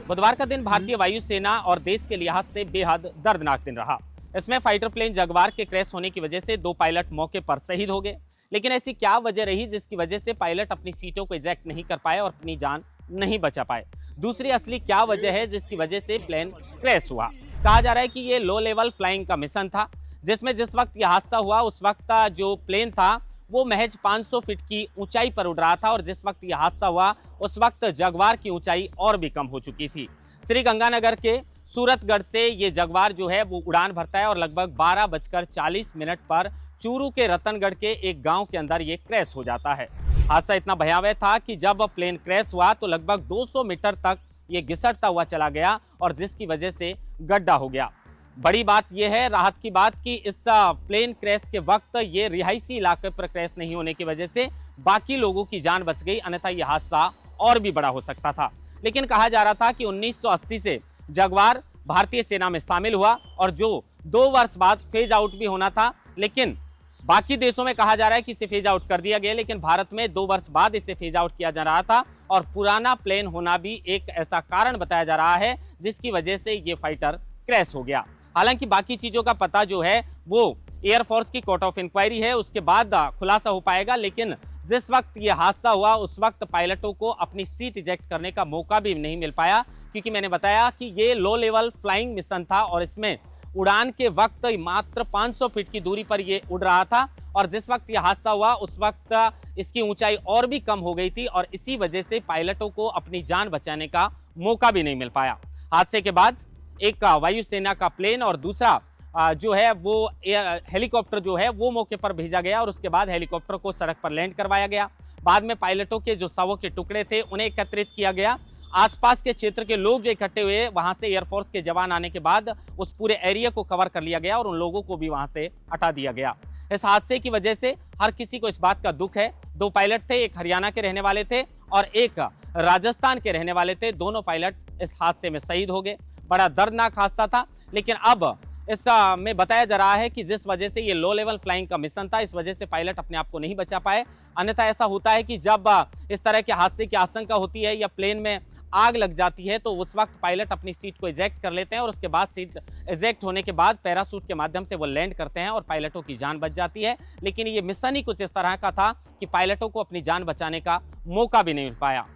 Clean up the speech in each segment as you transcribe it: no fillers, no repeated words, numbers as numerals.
बुधवार का दिन भारतीय वायुसेना और देश के लिहाज से बेहद दर्दनाक दिन रहा। इसमें फाइटर प्लेन जगुआर के क्रैश होने की वजह से 2 पायलट मौके पर शहीद हो गए। लेकिन ऐसी क्या वजह रही जिसकी वजह से पायलट अपनी सीटों को इजेक्ट नहीं कर पाए और अपनी जान नहीं बचा पाए? दूसरी असली क्या वजह है जिसकी वजह से प्लेन क्रैश हुआ? कहा जा रहा है कि ये लो लेवल फ्लाइंग का मिशन था, जिसमें जिस वक्त यह हादसा हुआ उस वक्त जो प्लेन था वो महज 500 फीट की ऊंचाई पर उड़ रहा था और जिस वक्त यह हादसा हुआ उस वक्त जगुआर की ऊंचाई और भी कम हो चुकी थी। श्री गंगानगर के सूरतगढ़ से ये जगुआर जो है वो उड़ान भरता है और लगभग 12:40 पर चूरू के रतनगढ़ के एक गांव के अंदर ये क्रैश हो जाता है। हादसा इतना भयावह था कि जब प्लेन क्रैश हुआ तो लगभग 200 मीटर तक ये घिसटता हुआ चला गया और जिसकी वजह से गड्ढा हो गया। बड़ी बात यह है, राहत की बात, कि इस प्लेन क्रैश के वक्त ये रिहायशी इलाके पर क्रैश नहीं होने की वजह से बाकी लोगों की जान बच गई, अन्यथा यह हादसा और भी बड़ा हो सकता था। लेकिन कहा जा रहा था कि 1980 से जगुआर भारतीय सेना में शामिल हुआ और जो 2 वर्ष बाद फेज आउट भी होना था, लेकिन बाकी देशों में कहा जा रहा है कि इसे फेज आउट कर दिया गया, लेकिन भारत में 2 वर्ष बाद इसे फेज आउट किया जा रहा था और पुराना प्लेन होना भी एक ऐसा कारण बताया जा रहा है जिसकी वजह से ये फाइटर क्रैश हो गया। हालांकि बाकी चीजों का पता जो है वो एयरफोर्स की कोर्ट ऑफ इंक्वायरी है, उसके बाद खुलासा हो पाएगा। लेकिन जिस वक्त ये हादसा हुआ उस वक्त पायलटों को अपनी सीट इजेक्ट करने का मौका भी नहीं मिल पाया, क्योंकि मैंने बताया कि ये लो लेवल फ्लाइंग मिशन था और इसमें उड़ान के वक्त मात्र 500 फीट की दूरी पर ये उड़ रहा था और जिस वक्त यह हादसा हुआ उस वक्त इसकी ऊंचाई और भी कम हो गई थी और इसी वजह से पायलटों को अपनी जान बचाने का मौका भी नहीं मिल पाया। हादसे के बाद एक वायुसेना का प्लेन और दूसरा जो है वो हेलीकॉप्टर जो है वो मौके पर भेजा गया और उसके बाद हेलीकॉप्टर को सड़क पर लैंड करवाया गया। बाद में पायलटों के जो शवों के टुकड़े थे उन्हें एकत्रित किया गया। आसपास के क्षेत्र के लोग जो इकट्ठे हुए, वहां से एयरफोर्स के जवान आने के बाद उस पूरे एरिया को कवर कर लिया गया और उन लोगों को भी वहां से हटा दिया गया। इस हादसे की वजह से हर किसी को इस बात का दुख है। 2 पायलट थे, एक हरियाणा के रहने वाले थे और एक राजस्थान के रहने वाले थे। दोनों पायलट इस हादसे में शहीद हो गए। बड़ा दर्दनाक हादसा था, लेकिन अब इस में बताया जा रहा है कि जिस वजह से ये लो लेवल फ्लाइंग का मिशन था, इस वजह से पायलट अपने आप को नहीं बचा पाए। अन्यथा ऐसा होता है कि जब इस तरह के हादसे की आशंका होती है या प्लेन में आग लग जाती है तो उस वक्त पायलट अपनी सीट को इजेक्ट कर लेते हैं और उसके बाद सीट इजेक्ट होने के बाद पैराशूट के माध्यम से वो लैंड करते हैं और पायलटों की जान बच जाती है। लेकिन ये मिशन ही कुछ इस तरह का था कि पायलटों को अपनी जान बचाने का मौका भी नहीं मिल पाया।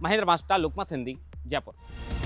महेंद्र मास्टर, लोकमत हिंदी, जयपुर।